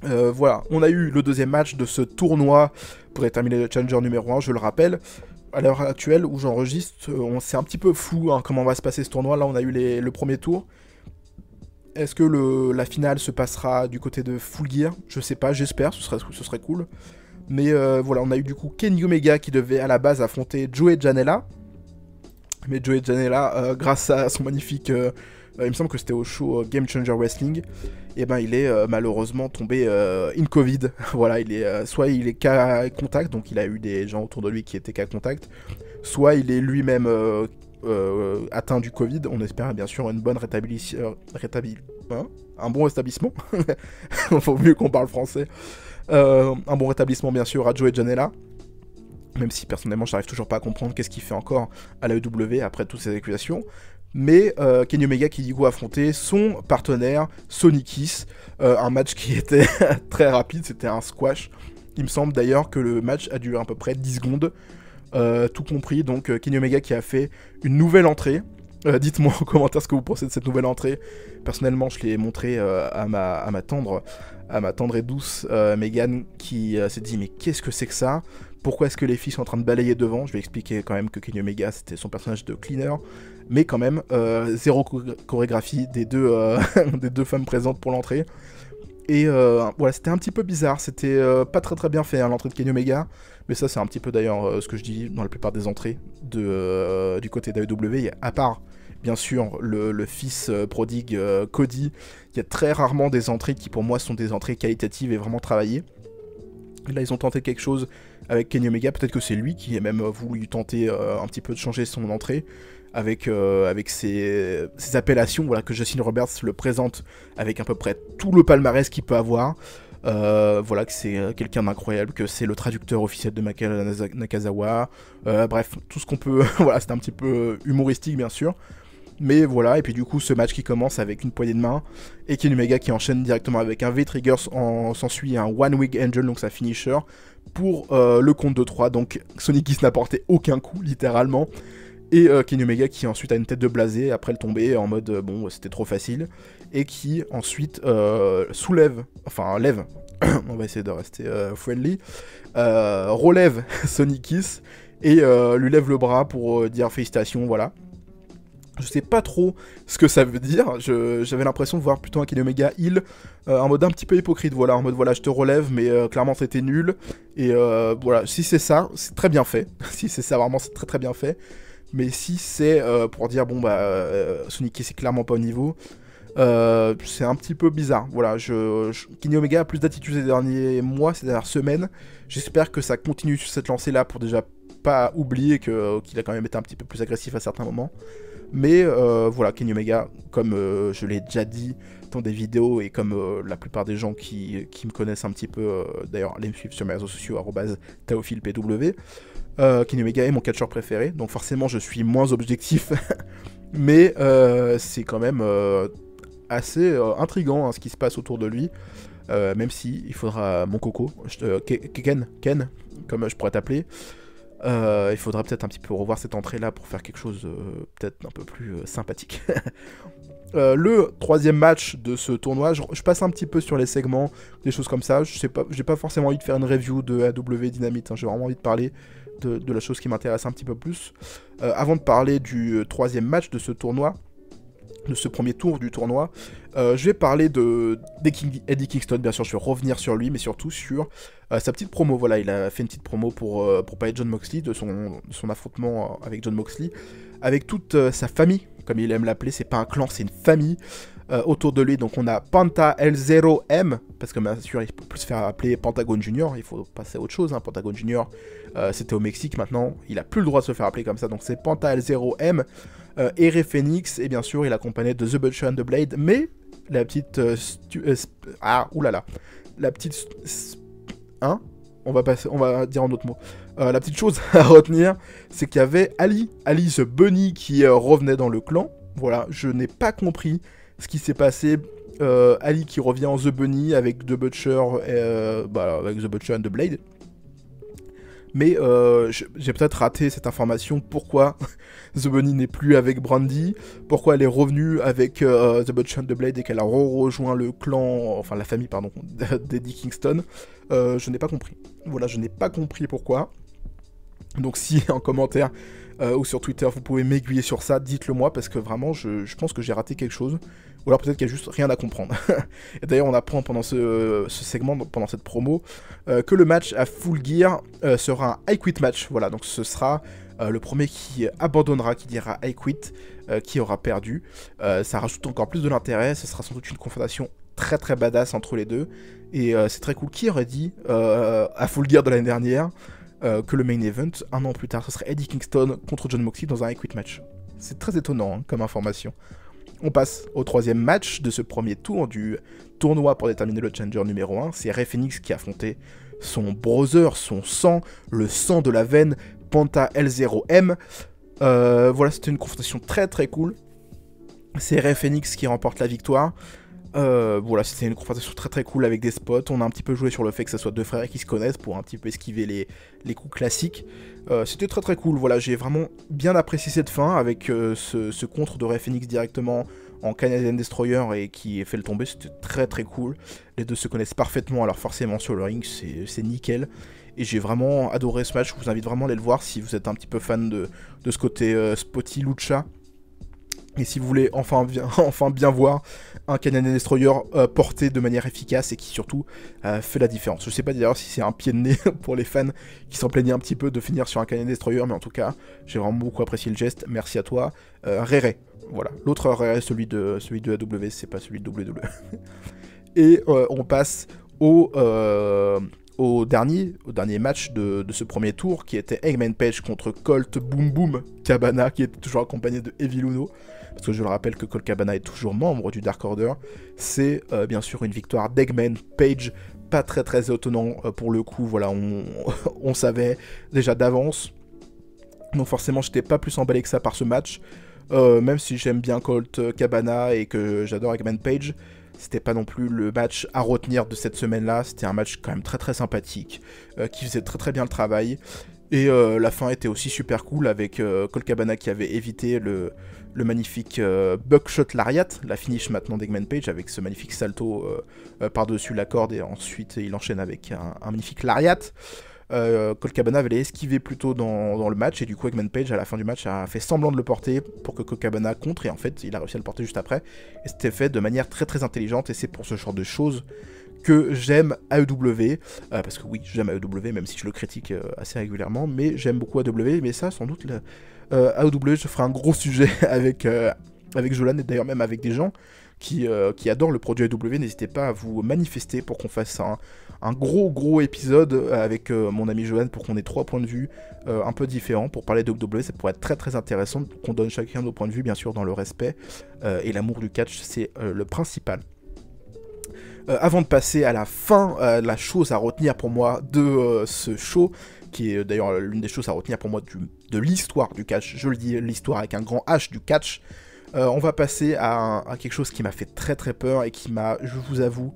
Voilà, on a eu le deuxième match de ce tournoi pour déterminer le challenger numéro 1, je le rappelle. À l'heure actuelle où j'enregistre, c'est un petit peu flou hein, comment va se passer ce tournoi. Là on a eu le premier tour. Est-ce que la finale se passera du côté de Full Gear? Je sais pas, j'espère, ce serait cool. Mais voilà, on a eu du coup Kenny Omega qui devait à la base affronter Joey Janela. Mais Joey Janela, grâce à son magnifique... il me semble que c'était au show Game Changer Wrestling. Et ben il est malheureusement tombé in Covid. Voilà, soit il est cas contact, donc il a eu des gens autour de lui qui étaient cas contact, soit il est lui-même atteint du Covid. On espère bien sûr une bonne un bon rétablissement. Il faut mieux qu'on parle français. Un bon rétablissement bien sûr à Joey Janela. Même si personnellement j'arrive toujours pas à comprendre qu'est-ce qu'il fait encore à la AEW après toutes ces accusations. Mais Kenny Omega qui du coup affrontait son partenaire Sonny Kiss, un match qui était très rapide, c'était un squash. Il me semble d'ailleurs que le match a duré à peu près 10 secondes, tout compris. Donc Kenny Omega qui a fait une nouvelle entrée. Dites-moi en commentaire ce que vous pensez de cette nouvelle entrée. Personnellement, je l'ai montré à ma tendre et douce Megan qui s'est dit mais qu'est-ce que c'est que ça? Pourquoi est-ce que les filles sont en train de balayer devant? Je vais expliquer quand même que Kenny Omega c'était son personnage de cleaner, mais quand même zéro chorégraphie des deux femmes présentes pour l'entrée. Et voilà, c'était un petit peu bizarre, c'était pas très bien fait hein, l'entrée de Kenny Omega, mais ça c'est un petit peu d'ailleurs ce que je dis dans la plupart des entrées du côté d'AEW, à part bien sûr le fils prodigue Cody, il y a très rarement des entrées qui pour moi sont des entrées qualitatives et vraiment travaillées. Là ils ont tenté quelque chose avec Kenny Omega, peut-être que c'est lui qui a même voulu tenter un petit peu de changer son entrée, avec ses appellations, voilà, que Justin Roberts le présente avec à peu près tout le palmarès qu'il peut avoir. Voilà, que c'est quelqu'un d'incroyable, que c'est le traducteur officiel de Masaya Nakazawa. Bref, tout ce qu'on peut... voilà, c'est un petit peu humoristique, bien sûr. Mais voilà, et puis du coup, ce match qui commence avec une poignée de main, et Kenny Omega qui enchaîne directement avec un V-Trigger, s'ensuit un One Wing Angel, donc sa finisher, pour le compte de 3. Donc Sonny Kiss n'a porté aucun coup, littéralement. Et Kenny Omega qui ensuite a une tête de blasé après le tomber en mode bon c'était trop facile, et qui ensuite lève, on va essayer de rester friendly, relève Sonny Kiss et lui lève le bras pour dire félicitations, voilà. Je sais pas trop ce que ça veut dire, j'avais l'impression de voir plutôt un Kenny Omega heel, en mode un petit peu hypocrite, voilà, en mode voilà je te relève mais clairement c'était nul, et voilà, si c'est ça, c'est très bien fait, si c'est ça vraiment c'est très bien fait. Mais si c'est pour dire bon bah Sonny Kiss c'est clairement pas au niveau, C'est un petit peu bizarre. Voilà, Kenny Omega a plus d'attitude ces derniers mois, ces dernières semaines. J'espère que ça continue sur cette lancée-là pour déjà pas oublier qu'il a quand même été un petit peu plus agressif à certains moments. Mais voilà, Kenny Omega, comme je l'ai déjà dit dans des vidéos et comme la plupart des gens qui me connaissent un petit peu, d'ailleurs, allez me suivre sur mes réseaux sociaux, @taophilpw, Kenny Omega est mon catcheur préféré, donc forcément je suis moins objectif, mais c'est quand même assez intriguant hein, ce qui se passe autour de lui, même si il faudra mon coco, Ken, comme je pourrais t'appeler. Il faudra peut-être un petit peu revoir cette entrée-là pour faire quelque chose peut-être un peu plus sympathique. Le troisième match de ce tournoi, je passe un petit peu sur les segments, des choses comme ça. J'ai pas forcément envie de faire une review de AW Dynamite, hein. J'ai vraiment envie de parler de la chose qui m'intéresse un petit peu plus. Avant de parler du troisième match de ce tournoi, de ce premier tour du tournoi, je vais parler d'Eddie Kingston, bien sûr, je vais revenir sur lui, mais surtout sur sa petite promo. Voilà, il a fait une petite promo pour parler de Jon Moxley, de son affrontement avec Jon Moxley, avec toute sa famille, comme il aime l'appeler. C'est pas un clan, c'est une famille autour de lui. Donc on a Penta L0M, parce que bien sûr il peut plus se faire appeler Pentagon Junior, il faut passer à autre chose, hein. Pentagon Junior, c'était au Mexique, maintenant il a plus le droit de se faire appeler comme ça, donc c'est Penta L0M, Ere Phoenix, et bien sûr il est accompagné de The Butcher and the Blade, mais la petite... la petite... Hein, on va dire en d'autres mots. La petite chose à retenir, c'est qu'il y avait Ali the Bunny qui revenait dans le clan. Voilà, je n'ai pas compris ce qui s'est passé. Ali qui revient en The Bunny avec The Butcher, avec The Butcher and the Blade. Mais j'ai peut-être raté cette information. Pourquoi The Bunny n'est plus avec Brandy? Pourquoi elle est revenue avec The Butcher and the Blade et qu'elle a rejoint le clan, enfin la famille, pardon, d'Eddie Kingston? Je n'ai pas compris. Voilà, je n'ai pas compris pourquoi. Donc si en commentaire ou sur Twitter vous pouvez m'aiguiller sur ça, dites-le moi, parce que vraiment je pense que j'ai raté quelque chose. Ou alors peut-être qu'il y a juste rien à comprendre. Et d'ailleurs on apprend pendant ce segment, pendant cette promo, que le match à Full Gear sera un I Quit match. Voilà, donc ce sera le premier qui abandonnera, qui dira I Quit, qui aura perdu. Ça rajoute encore plus de l'intérêt, ce sera sans doute une confrontation très très badass entre les deux. Et c'est très cool. Qui aurait dit à Full Gear de l'année dernière que le main event, un an plus tard, ce serait Eddie Kingston contre Jon Moxley dans un I Quit match? C'est très étonnant hein, comme information. On passe au troisième match de ce premier tour du tournoi pour déterminer le challenger numéro 1. C'est Ray Phoenix qui a affronté son brother, son sang, le sang de la veine, Penta L0M. Voilà, c'était une confrontation très très cool. C'est Ray Phoenix qui remporte la victoire. Voilà, c'était une confrontation très très cool avec des spots. On a un petit peu joué sur le fait que ce soit deux frères qui se connaissent pour un petit peu esquiver les coups classiques. C'était très très cool. Voilà, j'ai vraiment bien apprécié cette fin avec ce contre de Ray Phoenix directement en Canadian Destroyer et qui fait le tomber. C'était très très cool. Les deux se connaissent parfaitement, alors forcément sur le ring c'est nickel. Et j'ai vraiment adoré ce match. Je vous invite vraiment à aller le voir si vous êtes un petit peu fan de ce côté spotty lucha. Et si vous voulez enfin bien voir un Canadian Destroyer porté de manière efficace et qui surtout fait la différence. Je sais pas d'ailleurs si c'est un pied de nez pour les fans qui s'en plaignaient un petit peu de finir sur un Canadian Destroyer, mais en tout cas, j'ai vraiment beaucoup apprécié le geste. Merci à toi. Rere, voilà. L'autre Rere, celui de AW, c'est pas celui de WWE. Et on passe au dernier match de ce premier tour, qui était Hangman Page contre Colt Boom Boom Cabana, qui était toujours accompagné de Evil Uno, parce que je le rappelle que Colt Cabana est toujours membre du Dark Order. C'est bien sûr une victoire d'Hangman Page, pas très très étonnant pour le coup, voilà, on savait déjà d'avance, donc forcément j'étais pas plus emballé que ça par ce match, même si j'aime bien Colt Cabana et que j'adore Hangman Page. C'était pas non plus le match à retenir de cette semaine-là, c'était un match quand même très très sympathique, qui faisait très très bien le travail, et la fin était aussi super cool avec Colt Cabana qui avait évité le magnifique Buckshot Lariat, la finish maintenant d'Hangman Page avec ce magnifique salto par-dessus la corde, et ensuite il enchaîne avec un magnifique Lariat. Colt Cabana avait esquivé plus tôt dans le match, et du coup Hangman Page à la fin du match a fait semblant de le porter pour que Colt Cabana contre, et en fait il a réussi à le porter juste après, et c'était fait de manière très très intelligente, et c'est pour ce genre de choses que j'aime AEW, parce que oui j'aime AEW même si je le critique assez régulièrement, mais j'aime beaucoup AEW, mais ça sans doute AEW je ferai un gros sujet avec Jolan, et d'ailleurs même avec des gens qui adorent le produit AEW, n'hésitez pas à vous manifester pour qu'on fasse un gros épisode avec mon ami Johan pour qu'on ait 3 points de vue un peu différents pour parler de WWE. Ça pourrait être très intéressant qu'on donne chacun nos points de vue, bien sûr dans le respect et l'amour du catch, c'est le principal. Avant de passer à la fin, la chose à retenir pour moi de ce show, qui est d'ailleurs l'une des choses à retenir pour moi de l'histoire du catch, je le dis, l'histoire avec un grand H du catch, on va passer à quelque chose qui m'a fait très peur et qui m'a, je vous avoue,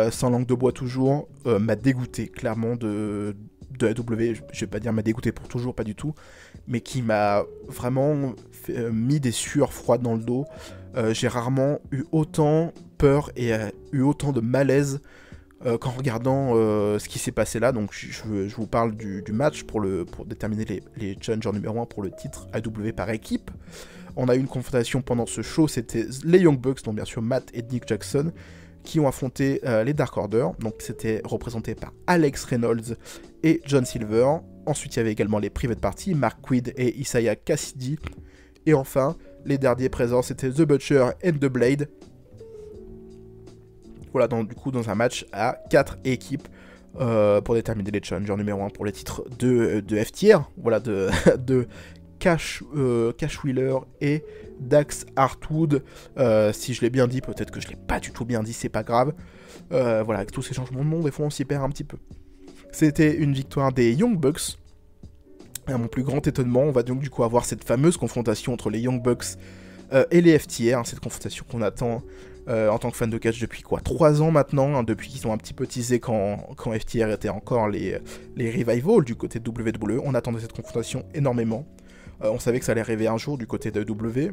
sans langue de bois toujours, m'a dégoûté clairement de AEW. Je vais pas dire m'a dégoûté pour toujours, pas du tout, mais qui m'a vraiment mis des sueurs froides dans le dos. J'ai rarement eu autant peur et eu autant de malaise qu'en regardant ce qui s'est passé là. Donc je vous parle du match pour déterminer les challengers numéro 1 pour le titre AEW par équipe. On a eu une confrontation pendant ce show, c'était les Young Bucks, donc bien sûr Matt et Nick Jackson, qui ont affronté les Dark Order. Donc c'était représenté par Alex Reynolds et John Silver. Ensuite il y avait également les Private Party, Mark Quid et Isaiah Cassidy. Et enfin, les derniers présents, c'était The Butcher and The Blade. Voilà, donc du coup dans un match à 4 équipes pour déterminer les challengers numéro 1 pour les titres de F-Tier. Voilà, de Cash Wheeler et Dax Hartwood. Si je l'ai bien dit, peut-être que je l'ai pas du tout bien dit, c'est pas grave. Voilà, avec tous ces changements de nom, des fois on s'y perd un petit peu. C'était une victoire des Young Bucks. À mon plus grand étonnement, on va donc du coup avoir cette fameuse confrontation entre les Young Bucks et les F-Tier, cette confrontation qu'on attend en tant que fan de catch depuis 3 ans maintenant, depuis qu'ils ont un petit peu teasé quand F-Tier était encore les Revival du côté de WWE. On attendait cette confrontation énormément. On savait que ça allait arriver un jour du côté de WWE.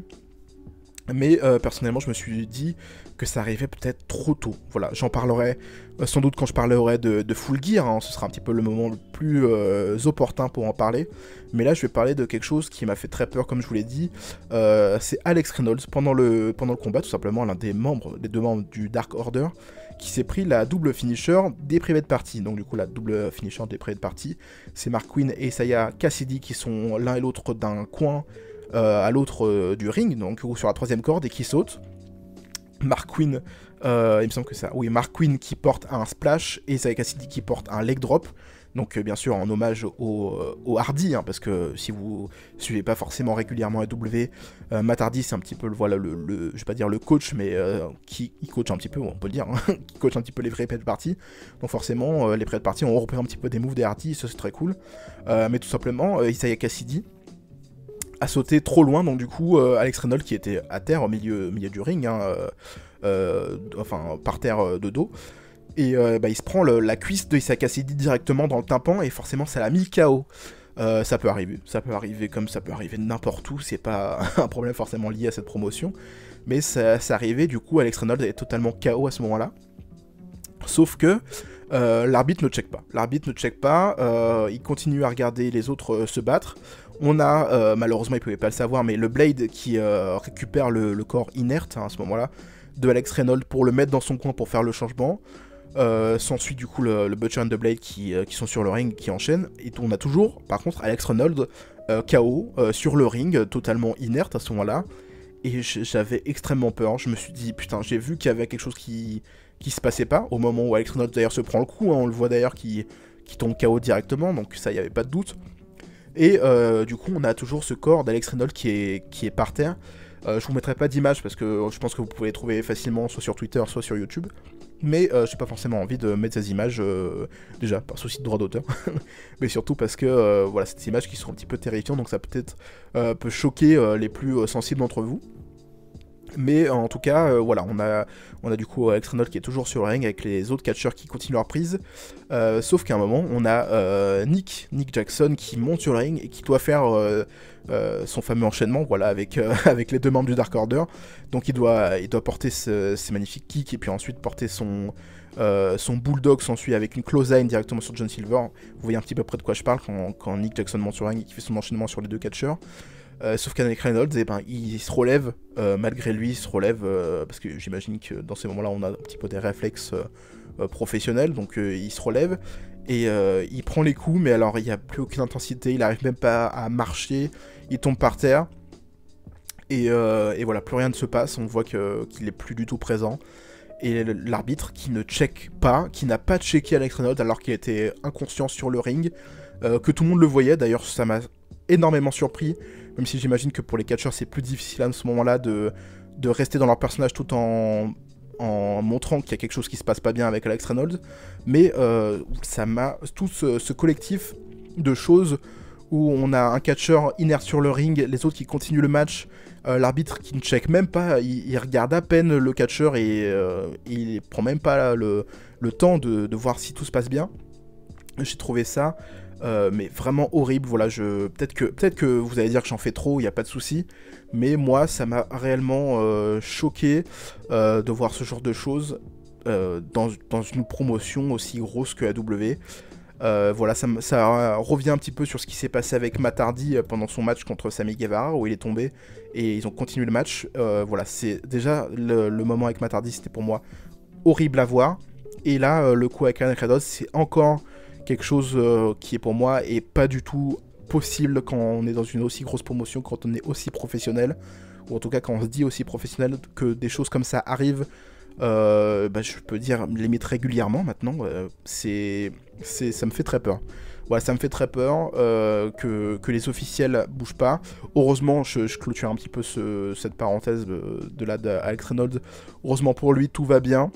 Mais personnellement, je me suis dit que ça arrivait peut-être trop tôt. Voilà, j'en parlerai sans doute quand je parlerai de Full Gear. Hein, ce sera un petit peu le moment le plus opportun pour en parler. Mais là, je vais parler de quelque chose qui m'a fait très peur, comme je vous l'ai dit. C'est Alex Reynolds, pendant le combat, tout simplement, l'un des deux membres du Dark Order, qui s'est pris la double finisher des Private Party. Donc du coup, la double finisher des Private Party, c'est Mark Quinn et Isaiah Cassidy qui sont l'un et l'autre d'un coin à l'autre du ring, donc sur la 3ème corde, et qui saute. Mark Quinn, il me semble que ça, oui, Mark Quinn qui porte un splash et Isaiah Cassidy qui porte un leg drop. Donc bien sûr en hommage au Hardy, hein, parce que si vous suivez pas forcément régulièrement AEW, Matt Hardy c'est un petit peu voilà, je vais pas dire le coach, mais qui coach un petit peu, on peut le dire, hein, qui coach un petit peu les vrais Private Party. Donc forcément les Private Party ont repris un petit peu des moves des Hardy, ça c'est très cool. Mais tout simplement Isaiah Cassidy a sauté trop loin, donc du coup Alex Reynolds qui était à terre au milieu du ring, hein, enfin par terre de dos, et il se prend la cuisse de Isaiah Cassidy directement dans le tympan, et forcément ça l'a mis KO. Ça peut arriver comme ça peut arriver n'importe où, c'est pas un problème forcément lié à cette promotion, mais ça arrivait, du coup Alex Reynolds est totalement KO à ce moment-là. Sauf que l'arbitre ne check pas, il continue à regarder les autres se battre. On a, malheureusement il pouvait pas le savoir, mais le Blade qui récupère le corps inerte, hein, à ce moment-là, de Alex Reynolds pour le mettre dans son coin pour faire le changement. S'ensuit du coup le Butcher and the Blade qui sont sur le ring, qui enchaînent. Et on a toujours, par contre, Alex Reynolds KO sur le ring, totalement inerte à ce moment-là. Et j'avais extrêmement peur, je me suis dit, putain, j'ai vu qu'il y avait quelque chose qui se passait pas, au moment où Alex Reynolds d'ailleurs se prend le coup, hein, on le voit d'ailleurs qui tombe KO directement, donc ça, il n'y avait pas de doute. Et du coup, on a toujours ce corps d'Alex Reynolds qui est par terre. Je vous mettrai pas d'image parce que je pense que vous pouvez les trouver facilement, soit sur Twitter, soit sur YouTube. Mais j'ai pas forcément envie de mettre ces images, déjà par souci de droit d'auteur, mais surtout parce que voilà, c'est des images qui sont un petit peu terrifiantes, donc ça peut-être peut choquer les plus sensibles d'entre vous. Mais en tout cas, voilà, on a du coup Alex Reynolds qui est toujours sur le ring avec les autres catcheurs qui continuent leur prise. Sauf qu'à un moment, on a Nick Jackson qui monte sur le ring et qui doit faire son fameux enchaînement, voilà, avec les deux membres du Dark Order. Donc il doit porter ses magnifiques kicks et puis ensuite porter son bulldog s'ensuit avec une clothesline directement sur John Silver. Vous voyez un petit peu près de quoi je parle quand Nick Jackson monte sur le ring et qui fait son enchaînement sur les deux catcheurs. Sauf qu'Alex Reynolds, il se relève, malgré lui, il se relève, parce que j'imagine que dans ces moments-là, on a un petit peu des réflexes professionnels, donc il se relève, et il prend les coups, mais alors il n'y a plus aucune intensité, il n'arrive même pas à marcher, il tombe par terre, Et voilà, plus rien ne se passe, on voit qu'il est plus du tout présent. Et l'arbitre qui ne check pas, qui n'a pas checké Alex Reynolds alors qu'il était inconscient sur le ring, que tout le monde le voyait, d'ailleurs ça m'a énormément surpris, même si j'imagine que pour les catcheurs c'est plus difficile à ce moment-là de rester dans leur personnage tout en montrant qu'il y a quelque chose qui se passe pas bien avec Alex Reynolds, mais ça m'a tout ce collectif de choses où on a un catcheur inerte sur le ring, les autres qui continuent le match, l'arbitre qui ne check même pas, il regarde à peine le catcheur et il prend même pas le temps de voir si tout se passe bien. J'ai trouvé ça mais vraiment horrible. Voilà, peut-être que vous allez dire que j'en fais trop, il n'y a pas de souci, mais moi ça m'a réellement choqué de voir ce genre de choses dans une promotion aussi grosse que AEW. Voilà, ça revient un petit peu sur ce qui s'est passé avec Matt Hardy pendant son match contre Sammy Guevara, où il est tombé et ils ont continué le match. Voilà, c'est déjà le moment avec Matt Hardy, c'était pour moi horrible à voir. Et là, le coup avec Alex Reynolds, c'est encore quelque chose qui est pour moi et pas du tout possible quand on est dans une aussi grosse promotion, quand on est aussi professionnel, ou en tout cas quand on se dit aussi professionnel, que des choses comme ça arrivent. Je peux dire limite régulièrement maintenant, ça me fait très peur. Voilà, ça me fait très peur que les officiels bougent pas. Heureusement, je clôture un petit peu cette parenthèse de Alex Reynolds. Heureusement pour lui, tout va bien.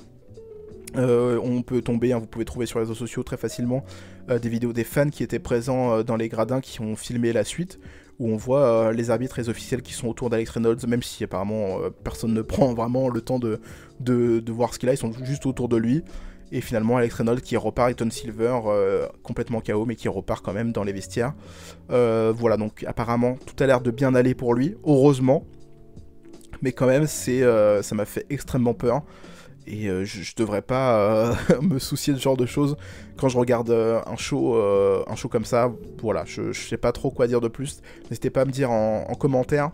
On peut tomber, vous pouvez trouver sur les réseaux sociaux très facilement des vidéos des fans qui étaient présents dans les gradins, qui ont filmé la suite, où on voit les arbitres et les officiels qui sont autour d'Alex Reynolds, même si apparemment personne ne prend vraiment le temps de voir ce qu'il a, ils sont juste autour de lui. Et finalement Alex Reynolds qui repart, et Tom Silver complètement KO, mais qui repart quand même dans les vestiaires. Voilà, donc apparemment tout a l'air de bien aller pour lui, heureusement, mais quand même ça m'a fait extrêmement peur. Et je devrais pas me soucier de ce genre de choses quand je regarde un show comme ça. Voilà, je sais pas trop quoi dire de plus. N'hésitez pas à me dire en commentaire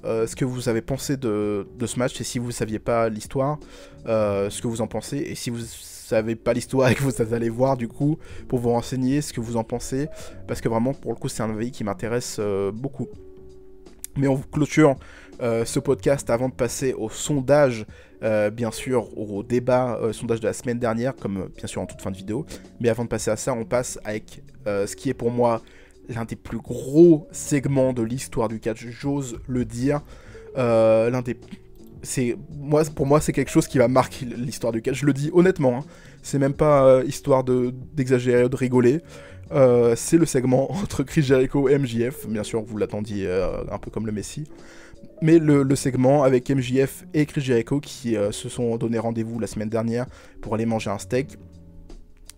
ce que vous avez pensé de ce match, et si vous saviez pas l'histoire, ce que vous en pensez. Et si vous savez pas l'histoire et que vous allez voir du coup, pour vous renseigner ce que vous en pensez. Parce que vraiment, pour le coup, c'est un avis qui m'intéresse beaucoup. Mais on clôture ce podcast avant de passer au sondage, bien sûr au débat, sondage de la semaine dernière, comme bien sûr en toute fin de vidéo. Mais avant de passer à ça, on passe avec ce qui est pour moi l'un des plus gros segments de l'histoire du catch, j'ose le dire. Pour moi, c'est quelque chose qui va marquer l'histoire du catch, je le dis honnêtement, hein. C'est même pas histoire d'exagérer ou de rigoler. C'est le segment entre Chris Jericho et MJF, bien sûr vous l'attendiez un peu comme le Messi, mais le segment avec MJF et Chris Jericho qui se sont donné rendez-vous la semaine dernière pour aller manger un steak,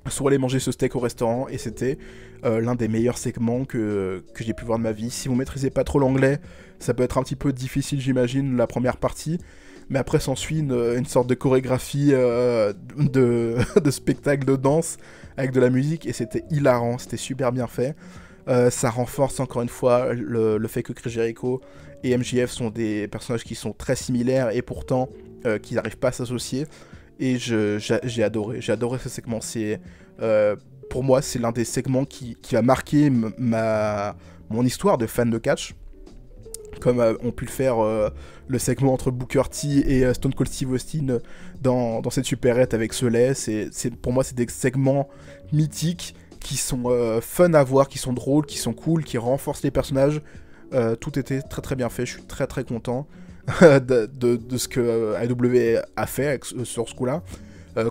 soit aller manger ce steak au restaurant, et c'était l'un des meilleurs segments que j'ai pu voir de ma vie. Si vous maîtrisez pas trop l'anglais, ça peut être un petit peu difficile, j'imagine, la première partie, mais après s'ensuit une sorte de chorégraphie de spectacle de danse avec de la musique, et c'était hilarant, c'était super bien fait. Ça renforce encore une fois le fait que Chris Jericho et MJF sont des personnages qui sont très similaires et pourtant qui n'arrivent pas à s'associer. Et j'ai adoré ce segment. Pour moi, c'est l'un des segments qui va marquer mon histoire de fan de catch. Comme ont pu le faire le segment entre Booker T et Stone Cold Steve Austin dans cette supérette avec Soleil. Pour moi, c'est des segments mythiques qui sont fun à voir, qui sont drôles, qui sont cool, qui renforcent les personnages. Tout était très très bien fait, je suis très très content de ce que AEW a fait sur ce coup-là.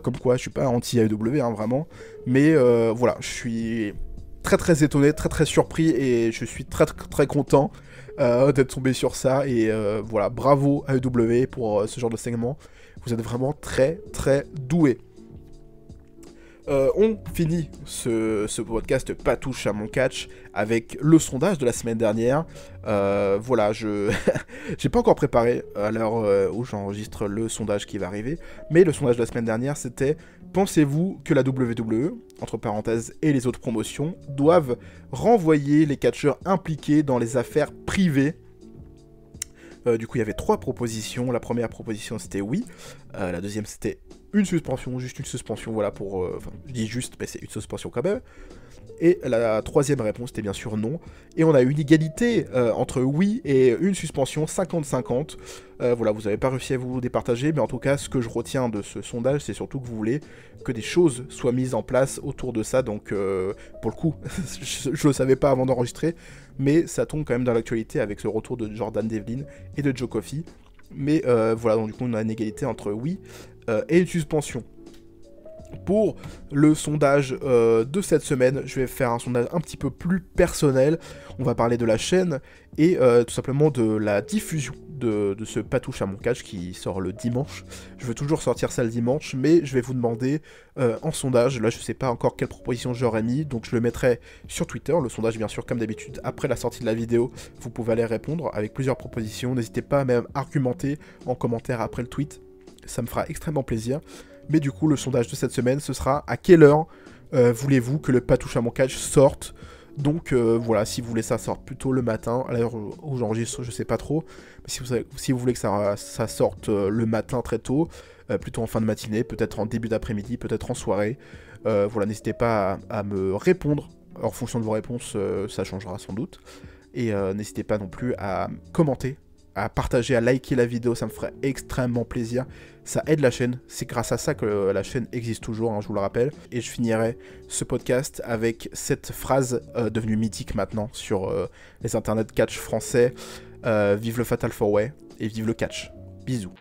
Comme quoi, je suis pas anti-AEW, hein, vraiment. Mais voilà, je suis très très étonné, très très surpris, et je suis très très content d'être tombé sur ça. Et voilà, bravo AEW pour ce genre de segment. Vous êtes vraiment très très doués. On finit ce podcast Pas touche à mon catch avec le sondage de la semaine dernière. Voilà, j'ai pas encore préparé à l'heure où j'enregistre le sondage qui va arriver, mais le sondage de la semaine dernière c'était: pensez-vous que la WWE, entre parenthèses, et les autres promotions doivent renvoyer les catcheurs impliqués dans les affaires privées? Du coup, il y avait 3 propositions. La première proposition, c'était oui. La deuxième, c'était une suspension, juste une suspension, voilà, pour... Enfin, je dis juste, mais c'est une suspension quand même. Et la troisième réponse était bien sûr non. Et on a une égalité entre oui et une suspension 50-50. Voilà, vous n'avez pas réussi à vous départager, mais en tout cas, ce que je retiens de ce sondage, c'est surtout que vous voulez que des choses soient mises en place autour de ça. Donc, pour le coup, je le savais pas avant d'enregistrer, mais ça tombe quand même dans l'actualité avec ce retour de Jordan Devlin et de Joe Coffey. Mais voilà, donc du coup, on a une égalité entre oui et une suspension. Pour le sondage de cette semaine, je vais faire un sondage un petit peu plus personnel. On va parler de la chaîne et tout simplement de la diffusion de ce Patouche à mon catch qui sort le dimanche. Je veux toujours sortir ça le dimanche, mais je vais vous demander en sondage, là je sais pas encore quelle proposition j'aurais mis, donc je le mettrai sur Twitter, le sondage bien sûr comme d'habitude, après la sortie de la vidéo, vous pouvez aller répondre avec plusieurs propositions, n'hésitez pas à même argumenter en commentaire après le tweet, ça me fera extrêmement plaisir. Mais du coup, le sondage de cette semaine, ce sera à quelle heure voulez-vous que le Patouche à mon catch sorte. Donc voilà, si vous voulez ça sorte plutôt le matin, à l'heure où j'enregistre, je sais pas trop. Mais si vous voulez que ça sorte le matin très tôt, plutôt en fin de matinée, peut-être en début d'après-midi, peut-être en soirée. Voilà, n'hésitez pas à me répondre. En fonction de vos réponses, ça changera sans doute. Et n'hésitez pas non plus à commenter, à partager, à liker la vidéo, ça me ferait extrêmement plaisir. Ça aide la chaîne, c'est grâce à ça que la chaîne existe toujours, hein, je vous le rappelle. Et je finirai ce podcast avec cette phrase devenue mythique maintenant sur les internets catch français. Vive le Fatal 4-Way et vive le catch. Bisous.